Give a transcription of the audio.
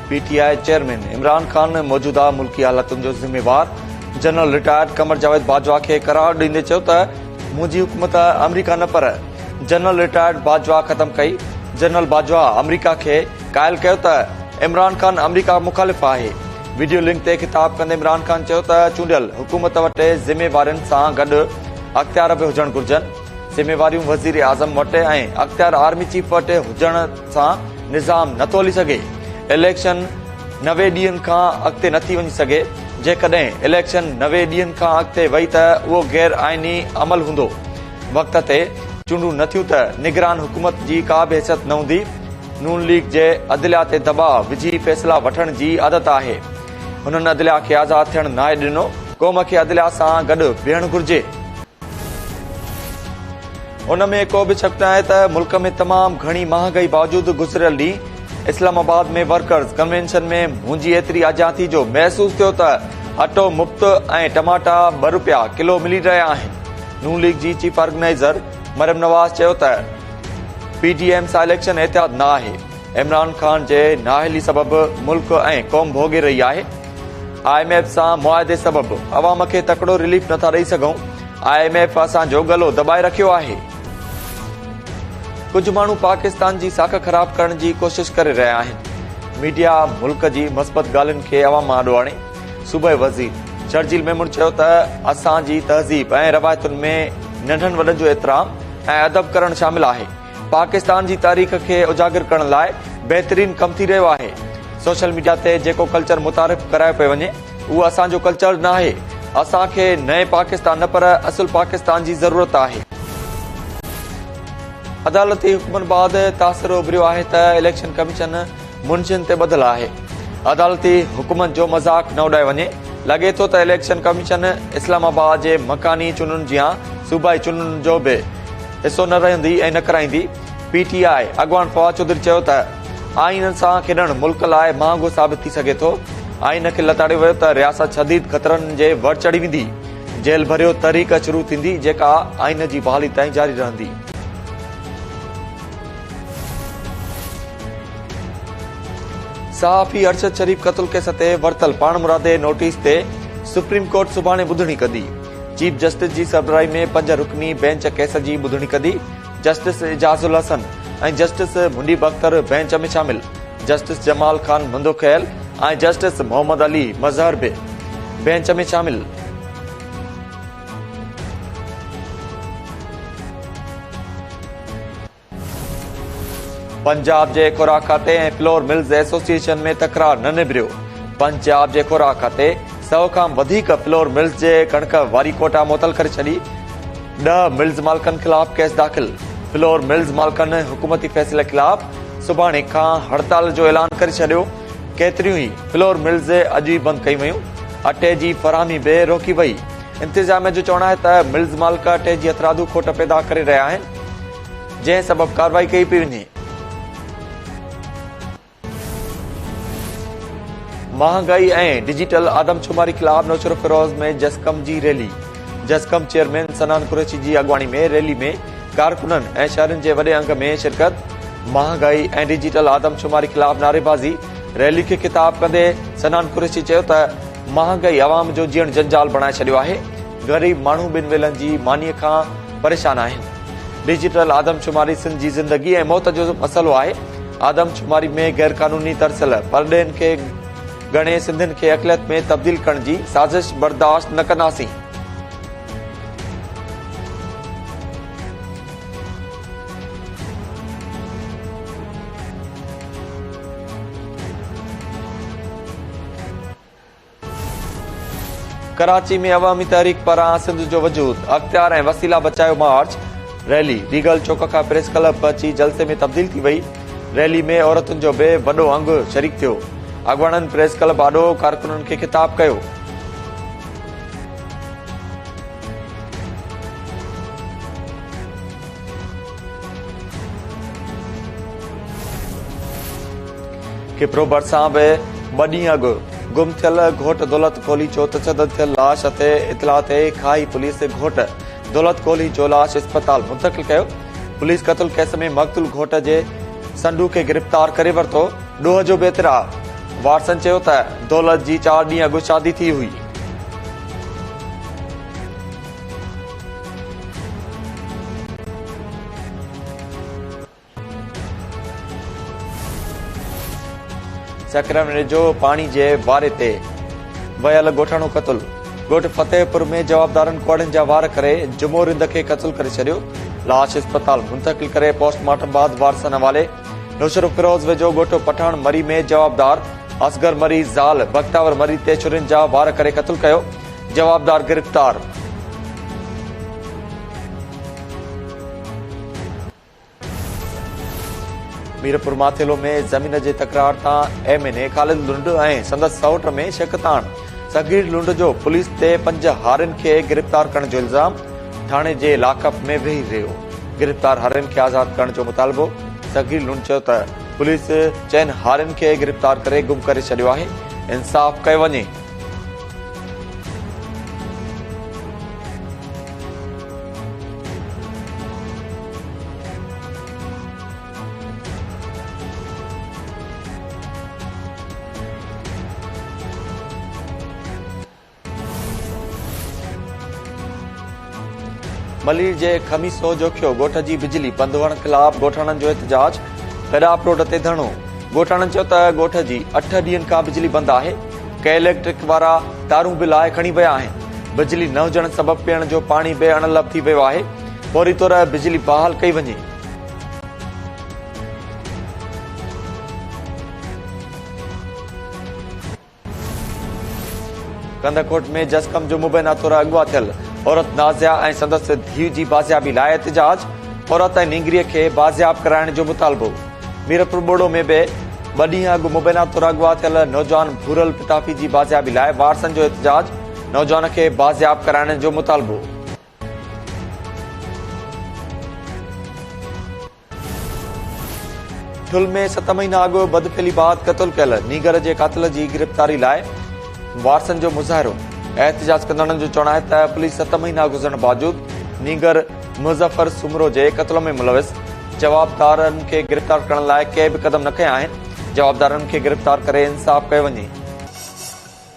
PTI chairman Imran Khan मौजूदा मुल्की हालातुनि जो ज़िम्मेवार जनरल रिटायर्ड कमर जावेद बाजवा खे करार ॾींदे चयो त मुंहिंजी हुकूमत अमरीका न पर जनरल रिटायर्ड बाजवा ख़त्म कई। जनरल बाजवा अमरीका खे क़ाइल कयो त इमरान खान अमरीका मुखालिफ़ आहे। वीडियो लिंक ते ख़िताब कंदे इमरान खान चयो त चूंडियल हुकूमत वटि ज़िम्मेवारियुनि सां गॾु अख़्तियार बि हुजणु घुरिजनि। ज़िम्मेवारियूं वज़ीर आज़म वटि ऐं अख़्तियार आर्मी चीफ वटि हुजण सां निज़ाम नथो हली सघे। इलेक्शन 90 ॾींहनि खां अॻिते नथी वञी सघे। जेकॾहिं इलेक्शन 90 ॾींहनि खां अॻिते वई त उहो गैर आइनी अमल हूंदो। वक़्त ते चूंडूं न थियूं त निगरान हुकूमत जी का बि हैसियत न हूंदी। नून लीग जे अदलिया ते दबाव विझी फ़ैसिला वठण जी आदत आहे। हुननि अदलिया खे आज़ाद थियण नाहे ॾिनो। क़ौम खे अदलिया सां गॾु बीहणु घुरिजे। उन में को बि शक न आहे त मुल्क में तमामु घणी महांगाई बावजूदि गुज़िरियल ॾींहुं इस्लामाबाद में वर्कर्स कन्वेंशन में मुंहिंजी एतिरी आजादी जो महसूस थियो त अटो मुफ़्त ऐं टमाटा ₹2 किलो मिली रहिया आहिनि। नून लीग जी चीफ ऑर्गेनाइज़र मरियम नवाज़ चयो त पीडीएम सां इलेक्शन एहतियात न आहे। इमरान खान जे नाअहली सबबि मुल्क ऐं क़ौम भोॻे रही आहे। IMF सां मुआहदे सबबि अवाम खे तकड़ो रिलीफ नथा ॾेई सघूं। IMF असांजो गलो दॿाए रखियो आहे। कुझु माण्हू पाकिस्तान जी साख ख़राब करण जी कोशिश करे रहिया आहिनि। मीडिया मुल्क जी मस्बत ॻाल्हियुनि खे अवाम आॾो आणे। सूबाई वज़ीर शर्जील मेमून चयो त असांजी तहज़ीब ऐं रवायतुनि में नंढनि वॾनि जो एतिराम ऐं अदब करणु शामिल आहे। पाकिस्तान जी तारीख़ खे उजागर करण लाइ बहितरीन कमु थी रहियो आहे। सोशल मीडिया ते जेको कल्चर मुतारिफ़ करायो पियो वञे उहो असांजो कल्चर न आहे। असांखे नए पाकिस्तान न पर असुल पाकिस्तान जी ज़रूरत आहे। अदालती हुकुमनि बाबति तासिर उभरियो आहे त इलेक्शन कमीशन मुंशियुनि ते ॿधल आहे। अदालती हुकुमनि जो मज़ाक न उॾाए वञे। लॻे थो त इलेक्शन कमीशन इस्लामाबाद जे मकानी चूंडुनि जियां सूबाई चूंडुनि जो बि हिसो न रहंदी ऐं न कराईंदी। PTI अॻवान फवाद चौधरी चयो त आइन सां खेॾणु मुल्क लाइ महांगो साबित थी सघे थो। आइन खे लताड़ियो वियो त रियासत शदीद ख़तरनि जे वर चढ़ी वेंदी। जेल भरियो तहरीक शुरू थींदी जेका आइन जी बहाली ताईं जारी रहंदी। सहाफ़ी अरशद शरीफ क़त्ल केस ते वरतल पाण मुरादे नोटिस ते सुप्रीम कोर्ट सुभाणे ॿुधणी कंदी। चीफ जस्टिस जी सरबराही में 5 रुकनी बेंच केस जी ॿुधणी कंदी। जस्टिस इजाज़ुल हसन ऐं जस्टिस मुनीब अख्तर बेंच में शामिल। जस्टिस जमाल खान मंदोखैल ऐं जस्टिस मोहम्मद अली मज़हर बि बेंच में शामिल। पंजाब जे खुराक खाते ऐं फ्लोर मिल्स एसोसिएशन में तकरार न निबिरियो। पंजाब जे खुराक खाते 100 खां वधीक फ्लोर मिल्स जे कणक वारी कोटा मुअतल करे छॾी। 10 मिल्स मालिकनि ख़िलाफ़ केस दाख़िल। फ्लोर मिल्स मालिकनि हुकूमती फ़ैसिले ख़िलाफ़ सुभाणे खां हड़ताल जो ऐलान करे छॾियो। केतिरियूं ई फ्लोर मिल्स अॼु ई बंदि कयूं वयूं। अटे जी फ़राहमी बि रोकी वई। इंतिज़ामिया जो चवणु आहे त मिल्स मालिक अटे जी हथरादू खोट पैदा करे रहिया आहिनि जंहिं सबबि कार्रवाई कई पई वञे। महंगाई ऐं डिजिटल आदमशुमारी ख़िलाफ़ नौशर फिरोज़ में जस्कम जी रैली। जस्कम चेयरमैन सनान कुरैशी जी अॻवानी में रैली में कारकुननि ऐं शहरनि जे वॾे अंग में शिरकत। महंगाई ऐं डिजिटल आदमशुमारी ख़िलाफ़ नारेबाज़ी। रैली खे ख़िताब कंदे सनान कुरैशी चयो त महंगाई अवाम जो जीअण जंजाल बणाए छॾियो आहे। ग़रीब माण्हू ॿिनि वेलनि जी मानीअ खां परेशान आहिनि। डिजिटल आदमशुमारी सिंध जी ज़िंदगी ऐं मौत जो मसइलो आहे। आदमशुमारी में गैर क़ानूनी तरसल परडेन खे घणे सिंधियुनि खे अक़लियत में तब्दील करण जी साज़िश बर्दाश्त न कंदासीं। कराची में अवामी तहरीक पारां सिंध जो वजूद अख़्तियार ऐं वसीला बचायो मार्च। रैली रीगल चौक खां प्रेस क्लब अची जलसे में तब्दील थी वई। रैली में औरतुनि जो बि वॾो अंग शरीक थियो। अॻवाननि प्रेस क्लब आॾो कारकुननि खे ख़िताब कयो। किपरो भरिसां बि 2 ॾींहं अॻु गुम थियल घोट दौलत कोहली जो तशदद थियल लाश ते इतला ते खाई पुलिस घोट दौलत कोहली जो लाश अस्पताल मुंतक़िल कयो। पुलिस क़त्ल केस में मक़तूल घोट जे संडू खे गिरफ़्तार करे वरितो। ॾोह जो बि एतिरा वाटसन चयो त दौलत जी 4 ॾींहं अॻु शादी थी हुई। सकरमने जो पानी जे वारे ते वयल ॻोठाणो क़तल। ॻोठ फतेहपुर में जवाबदारनि कोड़नि जा वार करे जुमो रिंद खे क़तल करे छॾियो। लाश अस्पताल मुंतकिल करे पोस्टमार्टम बाद वारसन हवाले। नुसरत फिरोज वेझो ॻोठ पठान मरी में जवाबदार असगर मरी ज़ाल बख्तावर मरी ते छुरियुनि जा वार करे क़तल कयो। जवाबदार गिरफ़्तार। मीरपुर माथेलो में जमीन जे तकरार तां MNA ख़ालिद लुंड ऐं संदसि सौट में शिकतान। सगीर लुंड जो पुलिस ते 5 हारियुनि खे गिरफ़्तार करण जो इल्ज़ाम। थाणे जे लाकअप में वेही रहियो। गिरफ़्तार हारियुनि खे आज़ाद करण जो मुतालबो। सगीर लुंड चयो त पुलिस 4 हारियुनि खे गिरफ़्तार करे गुम करे छॾियो आहे। इंसाफ़ कयो वञे। मलीर जे खमीसो जोखियो ॻोठ जी बिजली बंद हुअण ख़िलाफ़ ॻोठाणनि जो एहतजाज। पेडाप रोड ते धरणो। ॻोठाणनि चयो त ॻोठ जी 8 ॾींहनि खां बिजली बंद आहे। के इलेक्ट्रिक वारा तारूं बि लाहे खणी विया आहिनि। बिजली न हुजण सबबि पीअण जो पाणी बि अणलब थी वियो आहे। फौरी तौर बिजली बहाल कई वञे। कंदकोट में जसकम जो मुबैना तौर अगवा थियल औरत नाज़िया ऐं संदसि धीउ जी बाज़ियाबी लाइ एहतजाज। औरत ऐं नींगरीअ खे बाज़ियाब कराइण जो मुतालबो। मीरपुर बोड़ो में बि 2 ॾींहं अॻु मुबैना तौर अगवा थियल नौजवान भूरल पिताफी जी बाज़ियाबी लाइ वारसनि जो एहतजाज। नौजवान खे बाज़ियाब कराइण जो मुतालबो। ठुल में 7 महीना अॻु बदफेली बाद क़तल कयल नीगर जे कातिल जी गिरफ़्तारी लाइ वारसनि जो मुज़ाहिरो। एहतजाज कंदड़नि जो चवणु आहे त पुलिस 7 महीना गुज़रण बावजूदि नीगर मुज़फ़र सुमरो जे क़त्ल में मुलविस। जवाबदारनि खे गिरफ़्तार करण लाइ के बि क़दम न खंया आहिनि। जवाबदारनि खे गिरफ़्तार करे इंसाफ़ कयो वञे।